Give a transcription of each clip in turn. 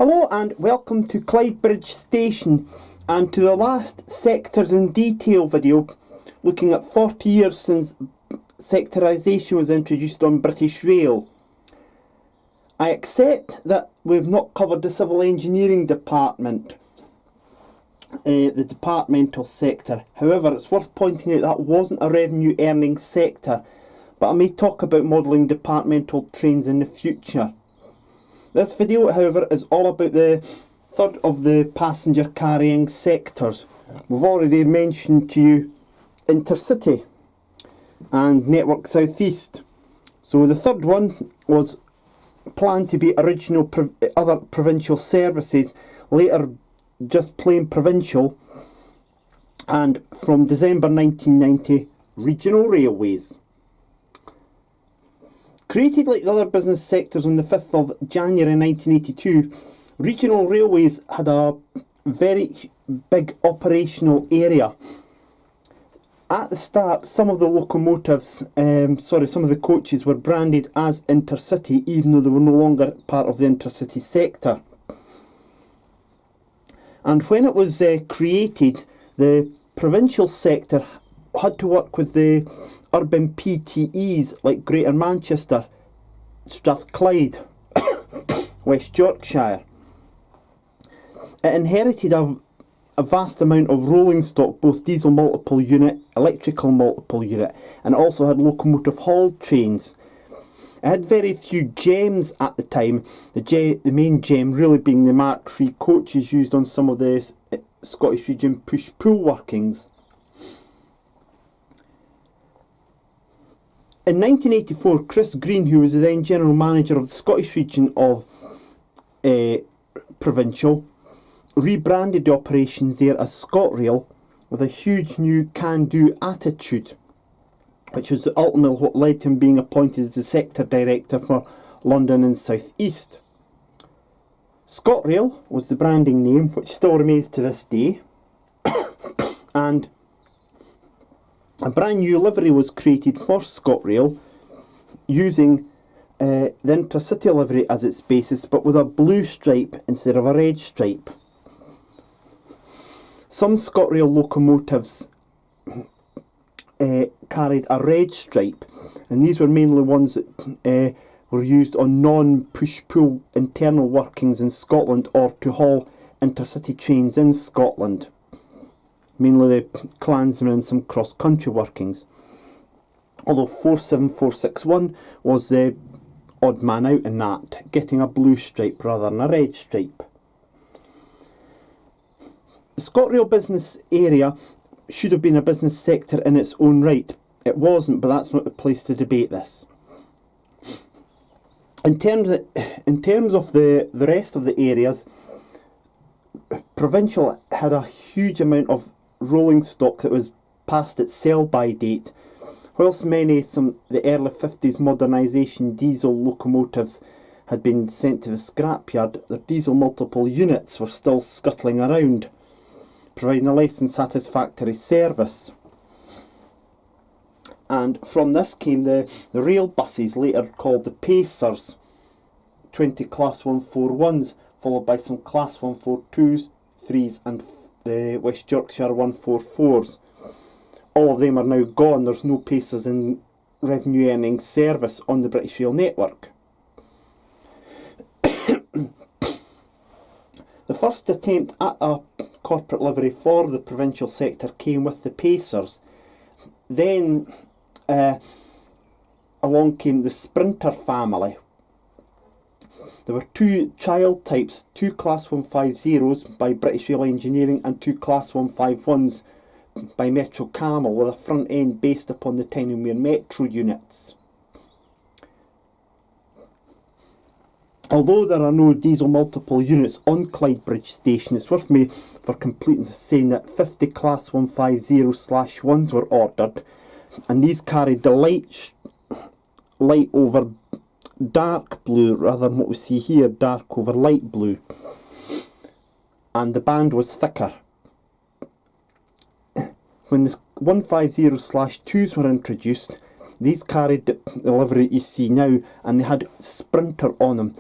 Hello and welcome to Clydebridge Station and to the last Sectors in Detail video looking at 40 years since sectorisation was introduced on British Rail. I accept that we've not covered the civil engineering department, the departmental sector. However, it's worth pointing out that wasn't a revenue earning sector, but I may talk about modelling departmental trains in the future. This video, however, is all about the third of the passenger carrying sectors. We've already mentioned to you Intercity and Network South East. So the third one was planned to be original other provincial services, later just plain Provincial, and from December 1990, Regional Railways. Created like the other business sectors on the 5th of January 1982, Regional Railways had a very big operational area. At the start, some of the locomotives, some of the coaches were branded as Intercity, even though they were no longer part of the Intercity sector. And when it was created, the Provincial sector had to work with the urban PTEs like Greater Manchester, Strathclyde, West Yorkshire. It inherited a vast amount of rolling stock, both diesel multiple unit, electrical multiple unit, and also had locomotive hauled trains. It had very few gems at the time, the main gem really being the Mark III coaches used on some of the Scottish region push-pull workings. In 1984, Chris Green, who was the then General Manager of the Scottish region of Provincial, rebranded the operations there as Scotrail with a huge new can-do attitude, which was ultimately what led to him being appointed as the Sector Director for London and South East. Scotrail was the branding name, which still remains to this day, and a brand new livery was created for Scotrail using the Intercity livery as its basis, but with a blue stripe instead of a red stripe. Some Scotrail locomotives carried a red stripe, and these were mainly ones that were used on non-push-pull internal workings in Scotland or to haul Intercity trains in Scotland. Mainly the clansmen and some cross-country workings. Although 47461 was the odd man out in that, getting a blue stripe rather than a red stripe. The Scotrail business area should have been a business sector in its own right. It wasn't, but that's not the place to debate this. In terms of the rest of the areas, Provincial had a huge amount of rolling stock that was past its sell-by date. Whilst the early 50s modernisation diesel locomotives had been sent to the scrapyard, their diesel multiple units were still scuttling around, providing a less than satisfactory service. And from this came the rail buses, later called the Pacers, 20 Class 141s, followed by some Class 142s, 3s and the West Yorkshire 144s. All of them are now gone. There's no Pacers in revenue earning service on the British Rail network. The first attempt at a corporate livery for the Provincial sector came with the Pacers. Then along came the Sprinter family. There were two child types, two Class 150s by British Rail Engineering and two Class 151s by Metro Camel, with a front end based upon the Tyne-and-Wear Metro units. Although there are no diesel multiple units on Clydebridge Station, it's worth me for completeness saying that 50 Class 150/1s were ordered, and these carried the light over dark blue rather than what we see here, dark over light blue, and the band was thicker. When the 150/2s were introduced, these carried the livery you see now, and they had Sprinter on them.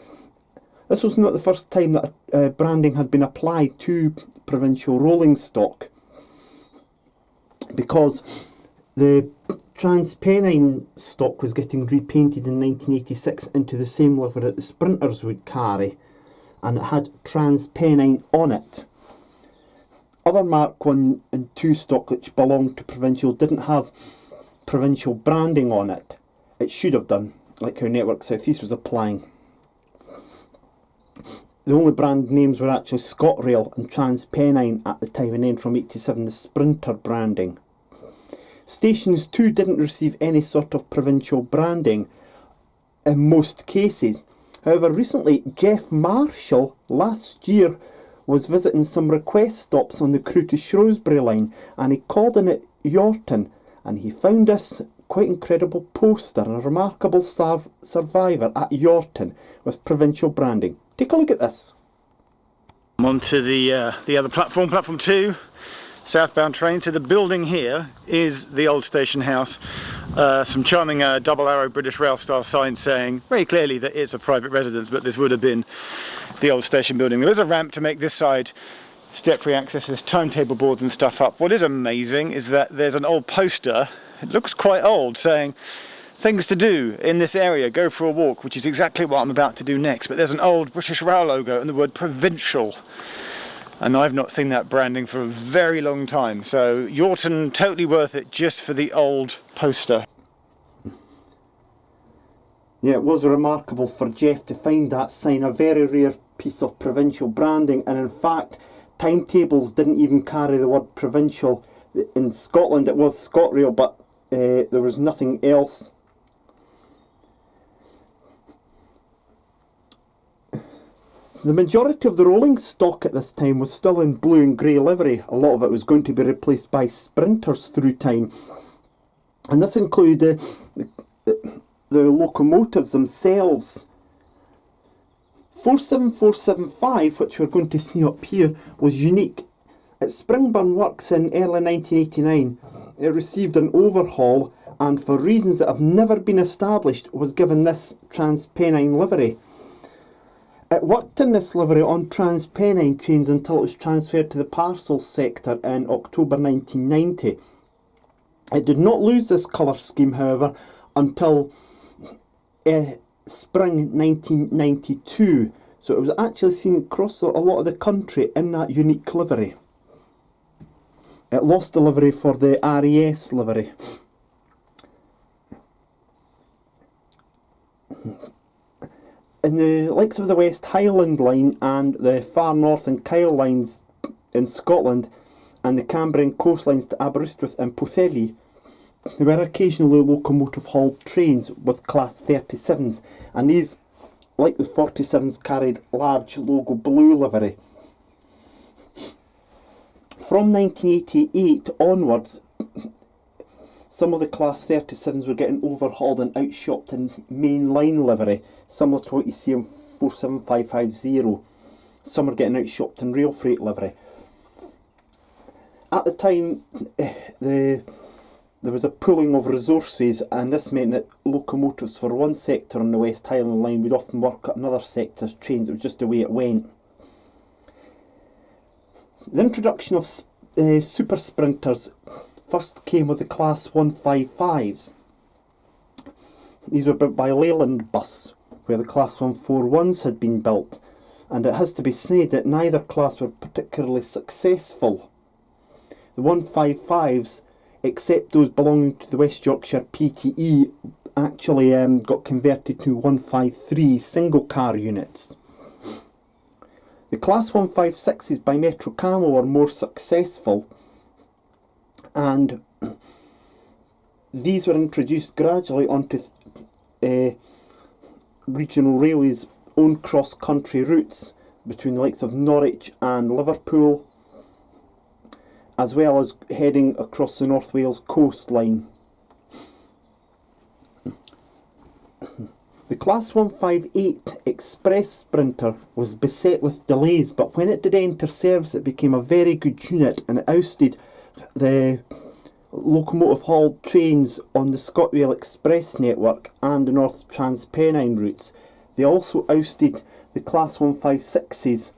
This was not the first time that branding had been applied to provincial rolling stock, because the TransPennine stock was getting repainted in 1986 into the same livery that the Sprinters would carry, and it had TransPennine on it. Other Mark 1 and 2 stock which belonged to Provincial didn't have Provincial branding on it. It should have done, like how Network South East was applying. The only brand names were actually Scotrail and TransPennine at the time, and then from 87 the Sprinter branding. Stations too didn't receive any sort of Provincial branding in most cases. However, recently Geoff Marshall last year was visiting some request stops on the Crewe to Shrewsbury line, and he called in at Yorton, and he found this quite incredible poster, a remarkable survivor at Yorton with Provincial branding. Take a look at this. I'm on to the other platform, platform 2, southbound train. So the building here is the old station house. Some charming double arrow British Rail style signs saying very clearly that it's a private residence, but this would have been the old station building. There is a ramp to make this side step-free access. There's timetable boards and stuff up. What is amazing is that there's an old poster, it looks quite old, saying things to do in this area, go for a walk, which is exactly what I'm about to do next. But there's an old British Rail logo and the word Provincial, and I've not seen that branding for a very long time. So Yorton, totally worth it just for the old poster. Yeah, it was remarkable for Geoff to find that sign, a very rare piece of Provincial branding, and in fact timetables didn't even carry the word Provincial. In Scotland it was Scotrail, but there was nothing else. The majority of the rolling stock at this time was still in blue and grey livery. A lot of it was going to be replaced by Sprinters through time, and this included the locomotives themselves. 47475, which we're going to see up here, was unique. At Springburn Works in early 1989, it received an overhaul, and for reasons that have never been established, was given this TransPennine livery. It worked in this livery on TransPennine trains until it was transferred to the parcels sector in October 1990. It did not lose this colour scheme, however, until spring 1992, so it was actually seen across a lot of the country in that unique livery. It lost the livery for the RES livery. In the likes of the West Highland line and the Far North and Kyle lines in Scotland, and the Cambrian coastlines to Aberystwyth and Pwllheli, there were occasionally locomotive hauled trains with Class 37s, and these, like the 47s, carried large logo blue livery. From 1988 onwards, some of the Class 37s were getting overhauled and outshopped in main line livery, similar to what you see in 47550. Some are getting outshopped in rail freight livery. At the time, there was a pooling of resources, and this meant that locomotives for one sector on the West Highland line would often work at another sector's trains. It was just the way it went. The introduction of super sprinters first came with the Class 155s. These were built by Leyland Bus, where the Class 141s had been built, and it has to be said that neither class were particularly successful. The 155s, except those belonging to the West Yorkshire PTE, actually got converted to 153 single car units. The Class 156s by Metro Camo were more successful, and these were introduced gradually onto regional railways' own cross-country routes between the likes of Norwich and Liverpool, as well as heading across the North Wales coastline. The Class 158 Express Sprinter was beset with delays, but when it did enter service it became a very good unit, and it ousted the locomotive hauled trains on the ScotRail Express network and the North TransPennine routes. They also ousted the Class 156s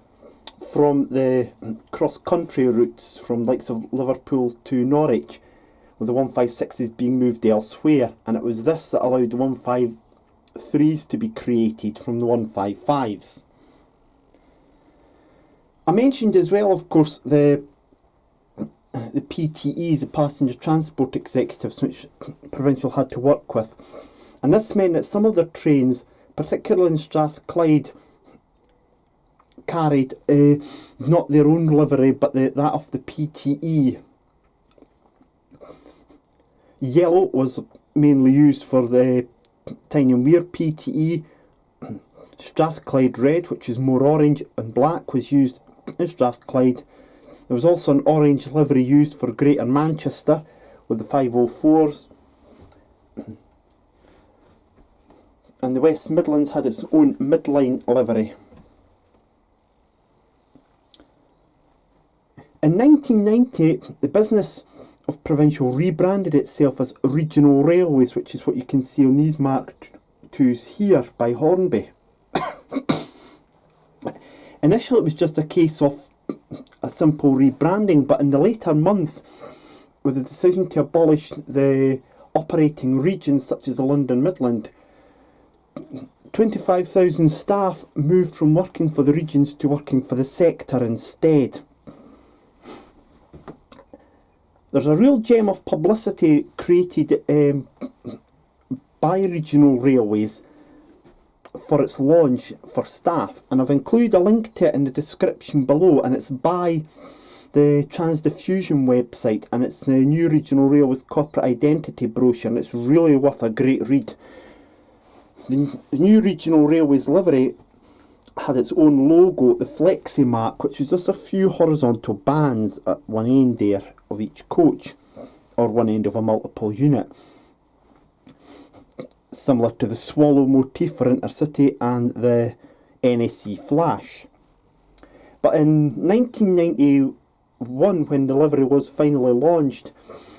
from the cross-country routes from the likes of Liverpool to Norwich, with the 156s being moved elsewhere, and it was this that allowed the 153s to be created from the 155s. I mentioned as well, of course, the PTEs, the Passenger Transport Executives, which Provincial had to work with, and this meant that some of their trains, particularly in Strathclyde, carried not their own livery but that of the PTE. Yellow was mainly used for the Tyne and Wear PTE. Strathclyde Red, which is more orange, and black was used in Strathclyde. There was also an orange livery used for Greater Manchester with the 504s. And the West Midlands had its own midline livery. In 1990, the business of Provincial rebranded itself as Regional Railways, which is what you can see on these Mark IIs here by Hornby. Initially it was just a case of a simple rebranding, but in the later months, with the decision to abolish the operating regions such as the London Midland, 25,000 staff moved from working for the regions to working for the sector instead. There's a real gem of publicity created by Regional Railways for its launch for staff, and I've included a link to it in the description below, and it's by the Transdiffusion website, and it's the new Regional Railways corporate identity brochure, and it's really worth a great read. The new Regional Railways livery had its own logo, the Flexi mark, which was just a few horizontal bands at one end there of each coach, or one end of a multiple unit, similar to the swallow motif for Intercity and the NSC Flash. But in 1991, when the livery was finally launched,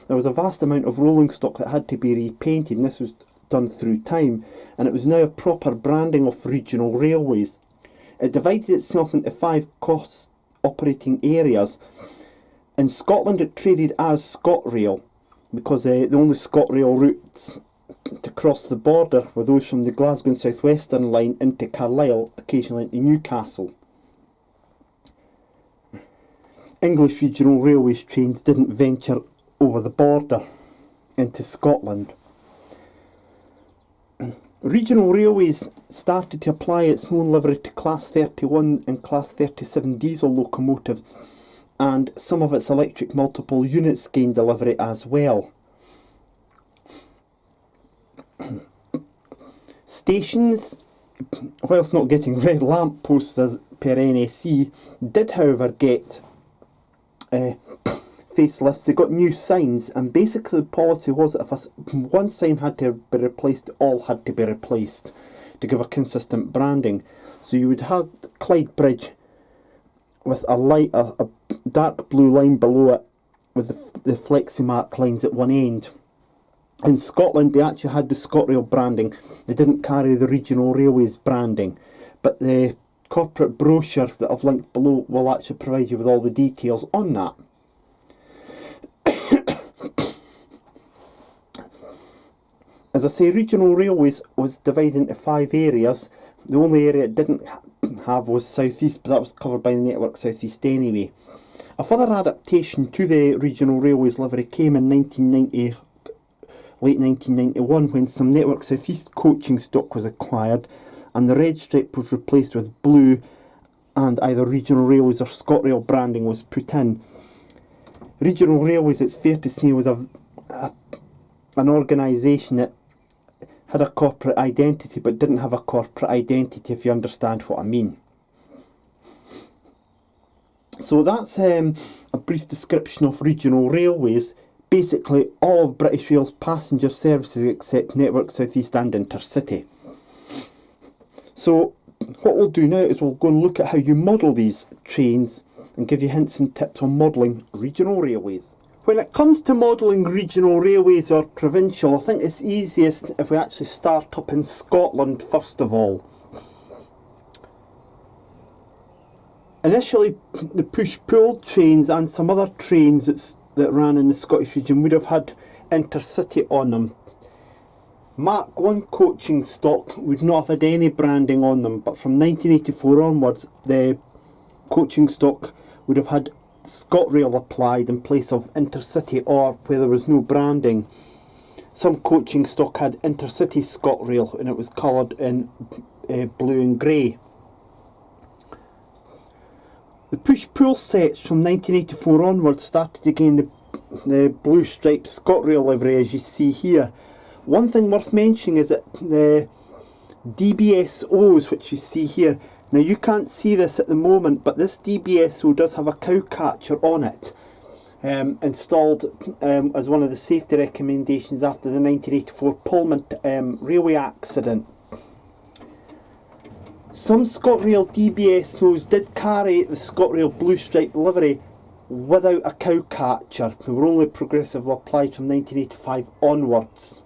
there was a vast amount of rolling stock that had to be repainted, and this was done through time, and it was now a proper branding of Regional Railways. It divided itself into 5 cost operating areas. In Scotland it traded as Scotrail, because the only Scotrail routes to cross the border were those from the Glasgow and South Western line into Carlisle, occasionally into Newcastle. English Regional Railways trains didn't venture over the border into Scotland. Regional Railways started to apply its own livery to Class 31 and Class 37 diesel locomotives, and some of its electric multiple units gained a livery as well. Stations, whilst not getting red lamp posts as per NSE, did however get facelifts. They got new signs, and basically the policy was that if one sign had to be replaced, all had to be replaced to give a consistent branding. So you would have Clydebridge with a dark blue line below it with the Flexi mark lines at one end. In Scotland they actually had the Scotrail branding, they didn't carry the Regional Railways branding, but the corporate brochure that I've linked below will actually provide you with all the details on that. As I say, Regional Railways was divided into 5 areas. The only area it didn't have was South East, but that was covered by the Network South East anyway. A further adaptation to the Regional Railways livery came in late 1991, when some Network South East coaching stock was acquired and the red stripe was replaced with blue, and either Regional Railways or Scotrail branding was put in. Regional Railways, it's fair to say, was an organisation that had a corporate identity but didn't have a corporate identity, if you understand what I mean. So that's a brief description of Regional Railways. Basically all of British Rail's passenger services except Network South East and Intercity. So what we'll do now is we'll go and look at how you model these trains and give you hints and tips on modelling Regional Railways. When it comes to modelling Regional Railways or Provincial, I think it's easiest if we actually start up in Scotland first of all. Initially, the push-pull trains and some other trains that ran in the Scottish region would have had intercity on them. Mark 1 coaching stock would not have had any branding on them, but from 1984 onwards, the coaching stock would have had Scotrail applied in place of intercity, or where there was no branding. Some coaching stock had intercity Scotrail and it was coloured in blue and grey. The push-pull sets from 1984 onwards started to gain the blue striped Scotrail livery, as you see here. One thing worth mentioning is that the DBSOs, which you see here, now you can't see this at the moment, but this DBSO does have a cow catcher on it, installed as one of the safety recommendations after the 1984 Pullman railway accident. Some Scotrail DBSOs did carry the Scotrail blue striped livery without a cow catcher. They were only progressively applied from 1985 onwards.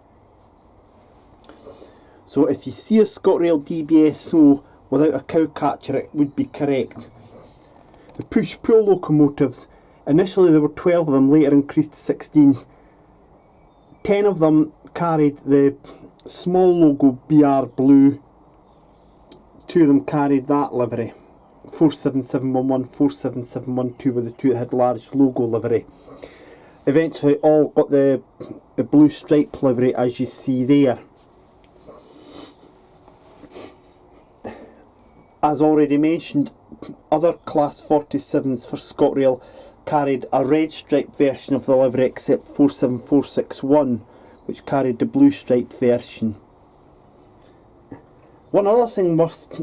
So if you see a Scotrail DBSO without a cow catcher, it would be correct. The push-pull locomotives, initially there were 12 of them, later increased to 16. 10 of them carried the small logo BR blue. 2 of them carried that livery. 47711, 47712 were the 2 that had large logo livery. Eventually all got the blue stripe livery, as you see there. As already mentioned, other Class 47s for Scotrail carried a red striped version of the livery, except 47461, which carried the blue striped version. One other thing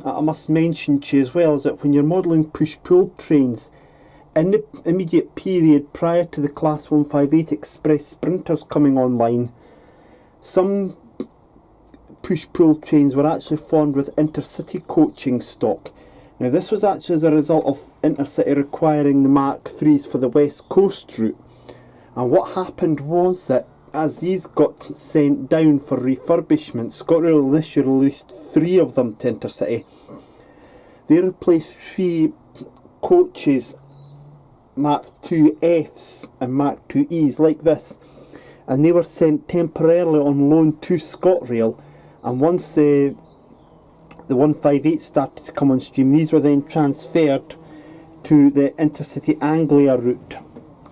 I must mention to you as well is that when you're modelling push-pull trains, in the immediate period prior to the Class 158 Express Sprinters coming online, some push-pull trains were actually formed with intercity coaching stock. Now this was actually as a result of intercity requiring the Mark IIIs for the West Coast route. And what happened was that as these got sent down for refurbishment, Scotrail this year released 3 of them to intercity. They replaced 3 coaches, Mark IIFs and Mark IIEs like this, and they were sent temporarily on loan to Scotrail. And once the 158 started to come on stream, these were then transferred to the intercity Anglia route,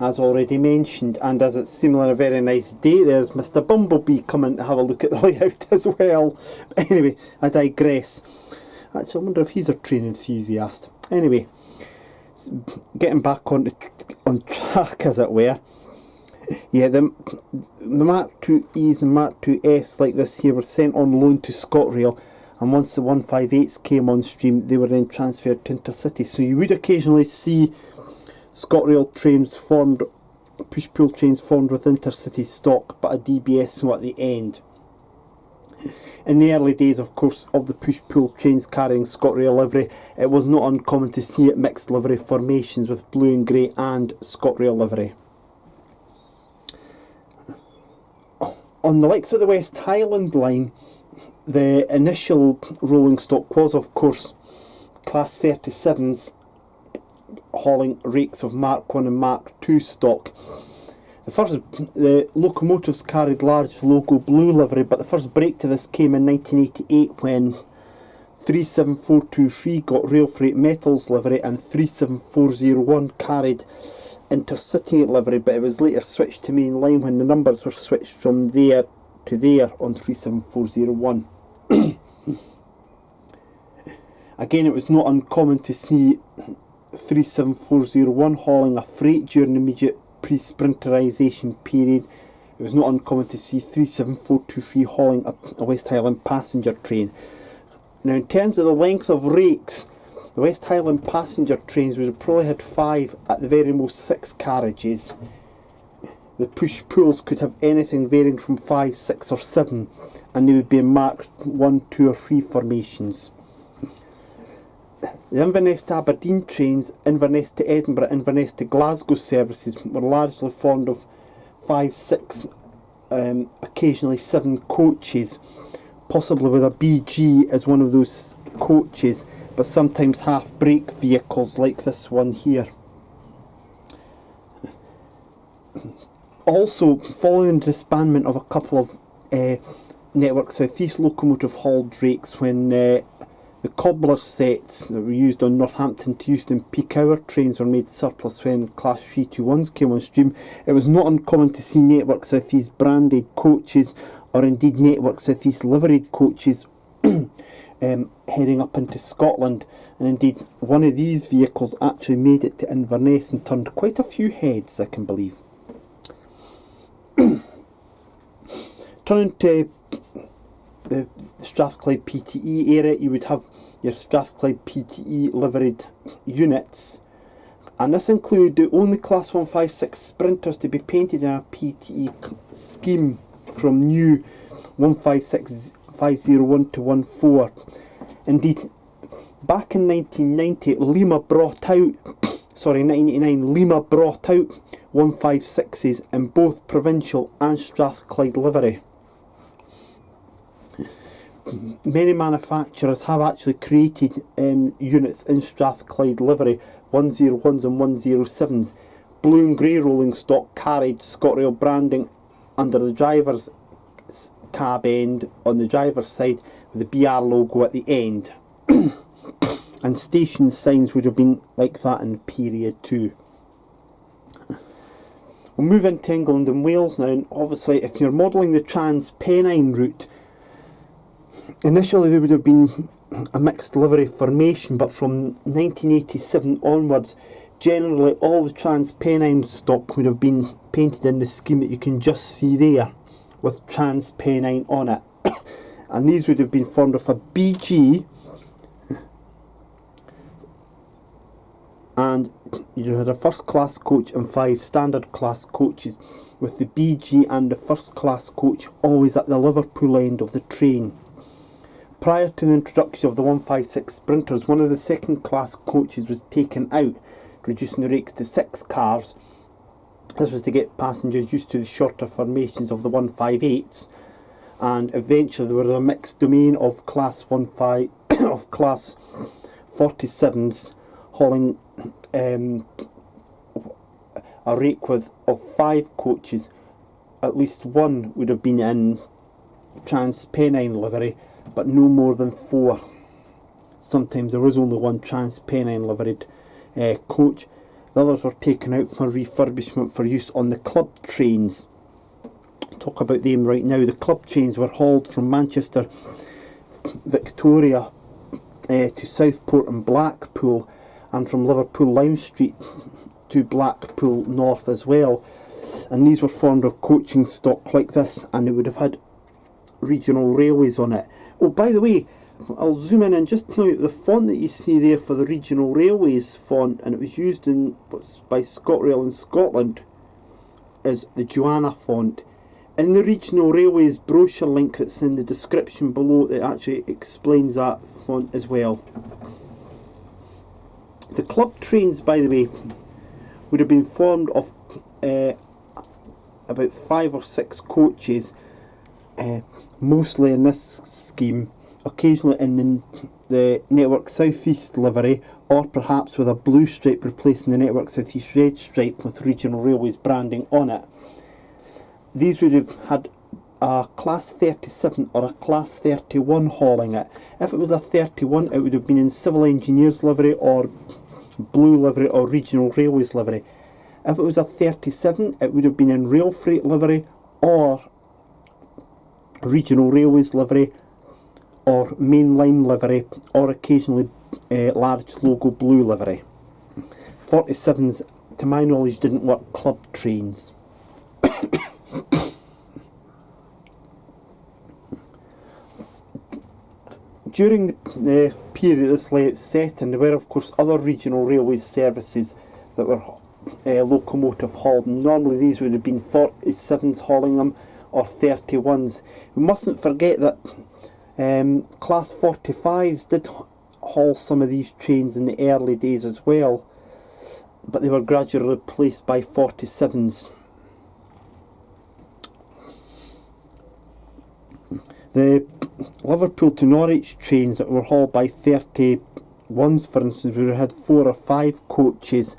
as already mentioned. And as it's seemingly a very nice day, there's Mr. Bumblebee coming to have a look at the layout as well. But anyway, I digress. Actually, I wonder if he's a train enthusiast. Anyway, getting back on track, as it were. Yeah, the Mark IIEs and Mark IIFs like this here were sent on loan to Scotrail, and once the 158s came on stream, they were then transferred to intercity. So you would occasionally see Scotrail trains formed, push-pull trains formed with intercity stock, but a DBSO at the end. In the early days, of course, of the push-pull trains carrying Scotrail livery, it was not uncommon to see it mixed livery formations with blue and grey and Scotrail livery. On the likes of the West Highland line, the initial rolling stock was, of course, Class 37s hauling rakes of Mark 1 and Mark 2 stock. The locomotives carried large logo blue livery, but the first break to this came in 1988 when 37423 got rail freight metals livery and 37401 carried intercity livery, but it was later switched to main line when the numbers were switched from there to there on 37401. Again, it was not uncommon to see 37401 hauling a freight during the immediate pre-sprinterisation period. It was not uncommon to see 37423 hauling a West Highland passenger train. Now, in terms of the length of rakes, the West Highland passenger trains would have probably had 5, at the very most 6 carriages. The push-pulls could have anything varying from 5, 6 or 7, and they would be in Mark 1, 2 or 3 formations. The Inverness to Aberdeen trains, Inverness to Edinburgh, Inverness to Glasgow services were largely formed of 5, 6, occasionally 7 coaches, possibly with a BG as one of those coaches, but sometimes half-brake vehicles like this one here. Also, following the disbandment of a couple of Network South East locomotive hauled rakes, when the cobbler sets that were used on Northampton to Euston peak hour trains were made surplus when Class 321s came on stream, it was not uncommon to see Network South East branded coaches, or indeed Network South East liveried coaches, heading up into Scotland. And indeed, one of these vehicles actually made it to Inverness and turned quite a few heads, I can believe. Turning to the Strathclyde PTE area, you would have your Strathclyde PTE liveried units, and this included the only Class 156 sprinters to be painted in a PTE scheme from new 156-501 to 14. Indeed, back in 1990, 1989, Lima brought out 156s in both Provincial and Strathclyde livery. Many manufacturers have actually created units in Strathclyde livery, 101s and 107s. Blue and grey rolling stock carried Scotrail branding under the driver's cab end on the driver's side with the BR logo at the end. And station signs would have been like that in the period too. We'll move into England and Wales now, and obviously if you're modelling the Trans-Pennine route, initially there would have been a mixed livery formation, but from 1987 onwards, generally all the Trans-Pennine stock would have been painted in the scheme that you can just see there, with Trans-Pennine on it. And these would have been formed with a BG, and you had a first class coach and 5 standard class coaches, with the BG and the first class coach always at the Liverpool end of the train. Prior to the introduction of the 156 sprinters, one of the second class coaches was taken out, reducing the rakes to 6 cars. This was to get passengers used to the shorter formations of the 158s, and eventually there was a mixed domain of class 47s hauling a rake of 5 coaches. At least one would have been in Trans-Pennine livery, but no more than 4. Sometimes there was only one Trans-Pennine liveried coach. The others were taken out for refurbishment for use on the club trains. Talk about them right now. The club trains were hauled from Manchester, Victoria to Southport and Blackpool, and from Liverpool Lime Street to Blackpool North as well. And these were formed of coaching stock like this, and they would have had regional railways on it. Oh, by the way, I'll zoom in and just tell you the font that you see there for the regional railways font, and it was used by Scotrail in Scotland, is the Joanna font. In the regional railways brochure link that's in the description below, it actually explains that font as well. The club trains, by the way, would have been formed of about 5 or 6 coaches, mostly in this scheme, occasionally in the Network South East livery, or perhaps with a blue stripe replacing the Network South East red stripe with regional railways branding on it. These would have had a class 37 or a class 31 hauling it. If it was a 31, it would have been in civil engineers livery or blue livery or regional railways livery. If it was a 37, it would have been in rail freight livery or regional railways livery or mainline livery, or occasionally large logo blue livery. 47s, to my knowledge, didn't work club trains. During the period this layout set in, there were of course other regional railways services that were locomotive hauled. Normally these would have been 47s hauling them, or 31s. We mustn't forget that class 45s did haul some of these trains in the early days as well, but they were gradually replaced by 47s. The Liverpool to Norwich trains that were hauled by 31s ones, for instance, we had 4 or 5 coaches,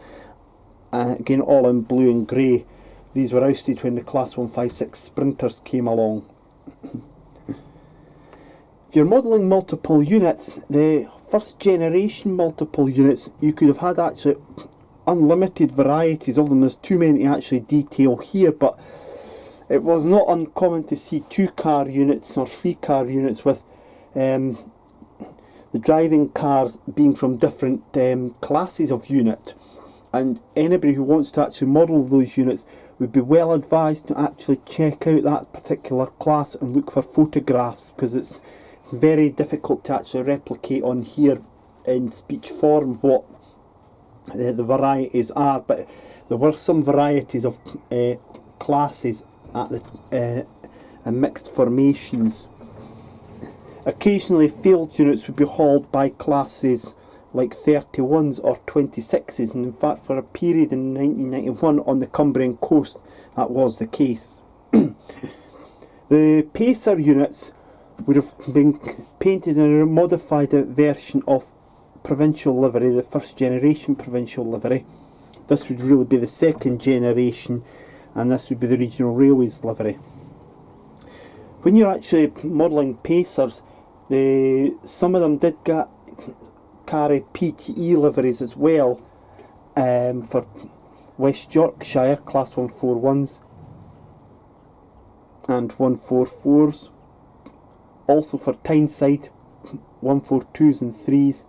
again all in blue and grey. These were ousted when the Class 156 Sprinters came along. If you're modelling multiple units, the first generation multiple units, you could have had actually unlimited varieties of them. There's too many to actually detail here, but it was not uncommon to see 2-car units or 3-car units with the driving cars being from different classes of unit. And anybody who wants to actually model those units would be well advised to actually check out that particular class and look for photographs, because it's very difficult to actually replicate on here in speech form what the varieties are. But there were some varieties of classes at the and mixed formations. Occasionally failed units would be hauled by classes like 31s or 26s, and in fact for a period in 1991 on the Cumbrian coast that was the case. The Pacer units would have been painted in a modified version of Provincial livery, the first generation Provincial livery. This would really be the second generation, and this would be the Regional Railways livery. When you're actually modelling Pacers, some of them did carry PTE liveries as well, for West Yorkshire Class 141s and 144s, also for Tyneside 142s and 3s,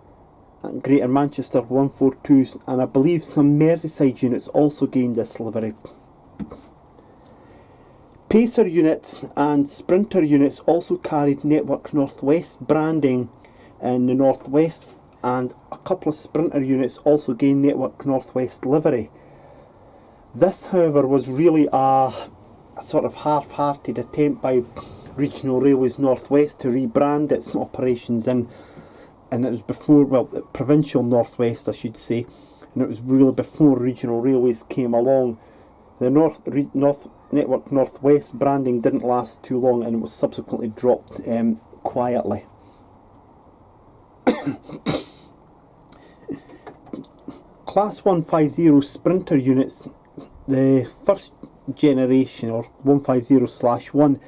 and Greater Manchester 142s, and I believe some Merseyside units also gained this livery. Pacer units and Sprinter units also carried Network Northwest branding in the northwest, and a couple of Sprinter units also gained Network Northwest livery. This, however, was really a sort of half-hearted attempt by Regional Railways Northwest to rebrand its operations and it was before, well, Provincial Northwest I should say, and it was really before Regional Railways came along. The Network Northwest branding didn't last too long, and it was subsequently dropped quietly. Class 150 Sprinter units, the first generation, or 150/1,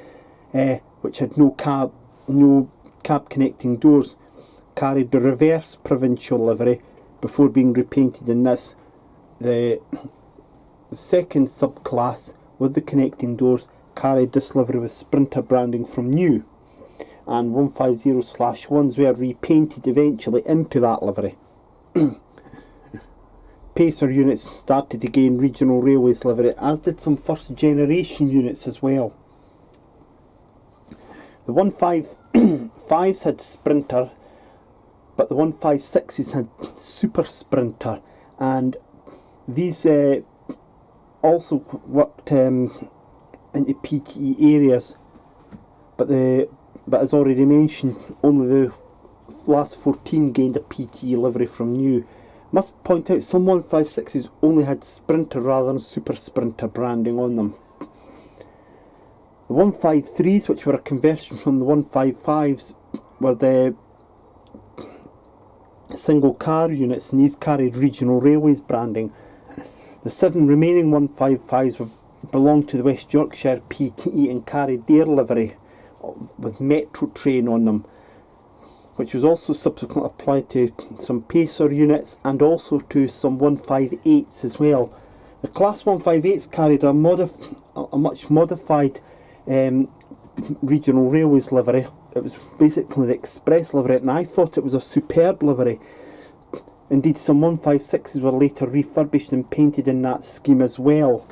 which had no cab connecting doors, carried the reverse Provincial livery before being repainted in this. The second subclass with the connecting doors carried this livery with Sprinter branding from new, and 150/1s were repainted eventually into that livery. Pacer units started to gain Regional Railways livery, as did some first generation units as well. The 155s had Sprinter, but the 156s had Super Sprinter, and these also worked into PTE areas, but as already mentioned, only the last 14 gained a PTE livery from new. Must point out some 156s only had Sprinter rather than Super Sprinter branding on them. The 153s, which were a conversion from the 155s, were the single car units, and these carried Regional Railways branding. The 7 remaining 155s belonged to the West Yorkshire PTE and carried their livery with Metro train on them, which was also subsequently applied to some Pacer units and also to some 158s as well. The Class 158s carried a much modified Regional Railways livery. It was basically the express livery, and I thought it was a superb livery. Indeed, some 156s were later refurbished and painted in that scheme as well.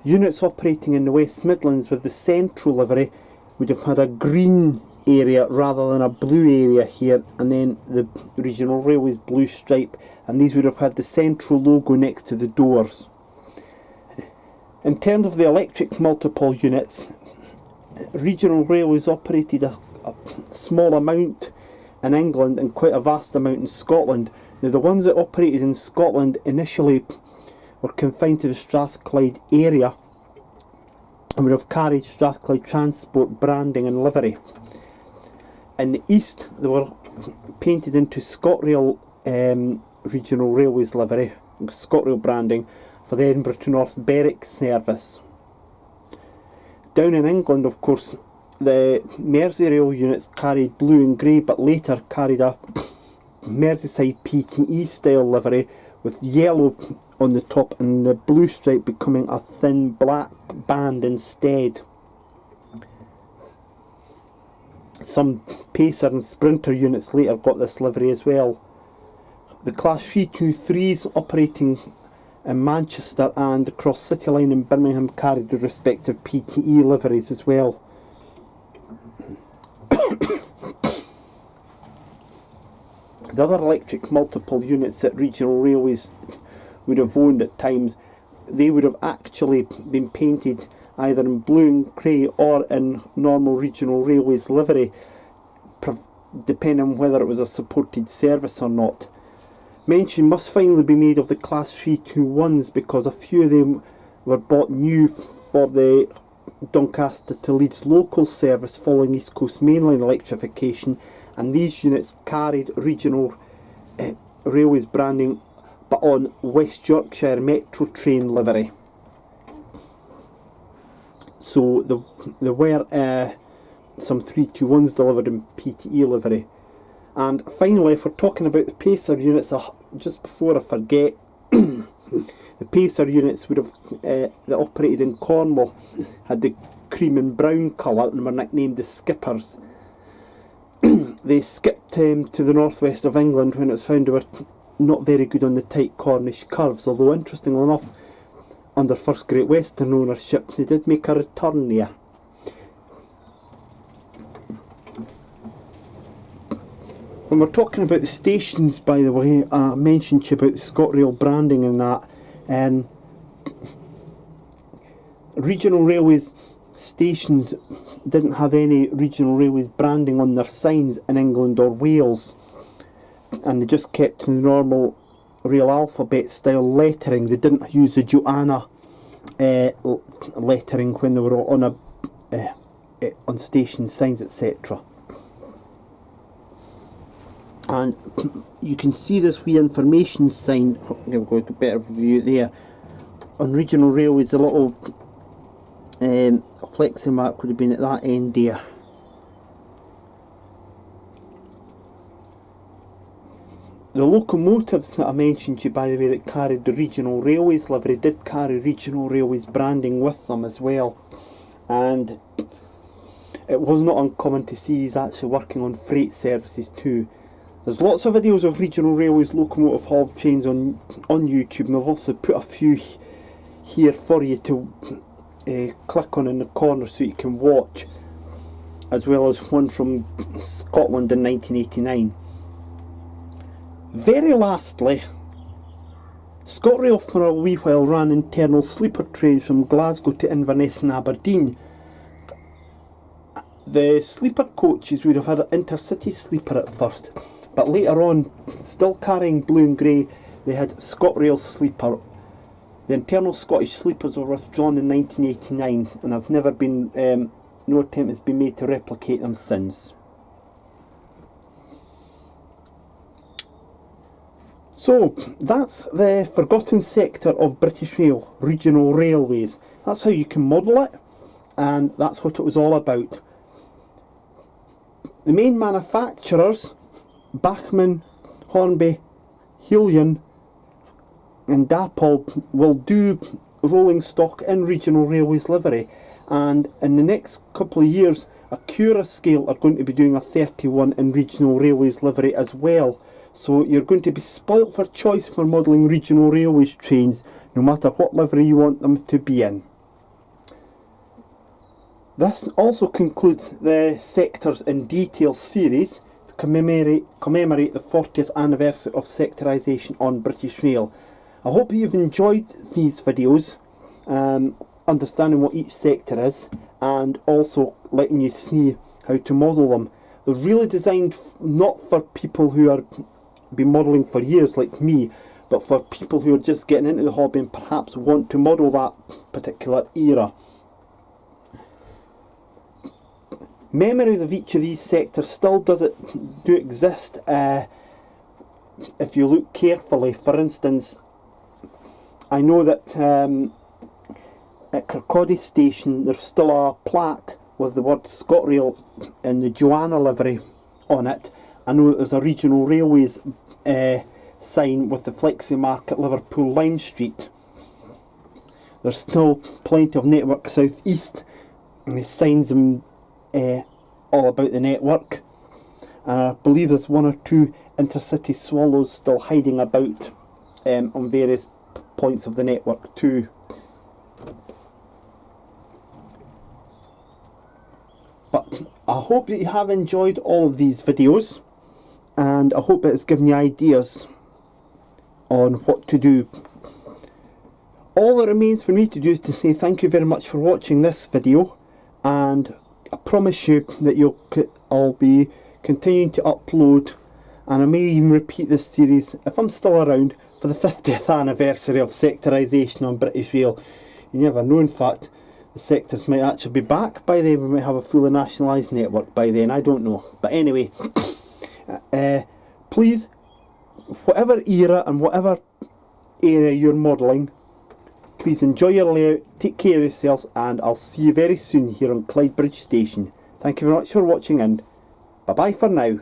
Units operating in the West Midlands with the Central livery would have had a green area rather than a blue area here, and then the Regional Railways blue stripe, and these would have had the Central logo next to the doors. In terms of the electric multiple units, Regional Railways operated a small amount in England and quite a vast amount in Scotland. Now, the ones that operated in Scotland initially were confined to the Strathclyde area and would have carried Strathclyde Transport branding and livery. in the east they were painted into Scotrail regional railways livery, Scotrail branding, for the Edinburgh to North Berwick service. Down in England, of course, the Merseyrail units carried blue and grey, but later carried a Merseyside PTE style livery with yellow on the top and the blue stripe becoming a thin black band instead. Some Pacer and Sprinter units later got this livery as well. The Class 323s operating in Manchester and across City Line in Birmingham carried the respective PTE liveries as well. The other electric multiple units that regional railways would have owned at times, they would have actually been painted either in blue and grey or in normal regional railways livery, depending on whether it was a supported service or not. Mention must finally be made of the Class 321s because a few of them were bought new for the Doncaster to Leeds local service following East Coast mainline electrification, and these units carried regional railways branding but on West Yorkshire Metro train livery. So there were some 321s delivered in PTE livery. And finally, if we're talking about the Pacer units, just before I forget, the Pacer units would have that operated in Cornwall had the cream and brown colour and were nicknamed the Skippers. They skipped to the northwest of England when it was found they were not very good on the tight Cornish curves, although interestingly enough, under First Great Western ownership, they did make a return there. When we're talking about the stations, by the way, I mentioned to you about the Scotrail branding and that. Regional railways stations didn't have any regional railways branding on their signs in England or Wales, and they just kept to the normal rail alphabet style lettering. They didn't use the Joanna lettering when they were on station signs, etc. And you can see this wee information sign, I'm going to get a better view there, on regional railways. A little flexi mark would have been at that end there. The locomotives that I mentioned to you, by the way, that carried the regional railways livery did carry regional railways branding with them as well, and it was not uncommon to see these actually working on freight services too. There's lots of videos of regional railways locomotive haul trains on YouTube, and I've also put a few here for you to click on in the corner so you can watch, as well as one from Scotland in 1989. Very lastly, Scotrail for a wee while ran internal sleeper trains from Glasgow to Inverness and Aberdeen. The sleeper coaches would have had an intercity sleeper at first, but later on, still carrying blue and grey, they had Scotrail sleeper. The internal Scottish sleepers were withdrawn in 1989, and have never been, no attempt has been made to replicate them since. So, that's the forgotten sector of British Rail, regional railways. That's how you can model it, and that's what it was all about. The main manufacturers, Bachmann, Hornby, Helion and Dapol, will do rolling stock in regional railways livery, and in the next couple of years Acura Scale are going to be doing a 31 in regional railways livery as well. So you're going to be spoilt for choice for modelling regional railways trains, no matter what livery you want them to be in. This also concludes the Sectors in Detail series to commemorate the 40th anniversary of sectorisation on British Rail. I hope you've enjoyed these videos, understanding what each sector is, and also letting you see how to model them. They're really designed not for people who are been modelling for years like me, but for people who are just getting into the hobby and perhaps want to model that particular era. Memories of each of these sectors still do exist if you look carefully. For instance, I know that at Kirkcaldy Station there's still a plaque with the word Scotrail in the Joanna livery on it. I know that there's a Regional Railways sign with the Flexi Mark at Liverpool Line Street. There's still plenty of Network South East, and there's signs all about the network. And I believe there's one or two intercity swallows still hiding about on various points of the network too. But I hope that you have enjoyed all of these videos, and I hope that it's given you ideas on what to do. All that remains for me to do is to say thank you very much for watching this video, and I promise you that I'll be continuing to upload, and I may even repeat this series if I'm still around for the 50th anniversary of sectorisation on British Rail. You never know, in fact, the sectors might actually be back by then. We might have a fully nationalised network by then, I don't know. But anyway, please, whatever era and whatever area you're modelling, please enjoy your layout, take care of yourselves, and I'll see you very soon here on Clydebridge Station. Thank you very much for watching, and bye bye for now.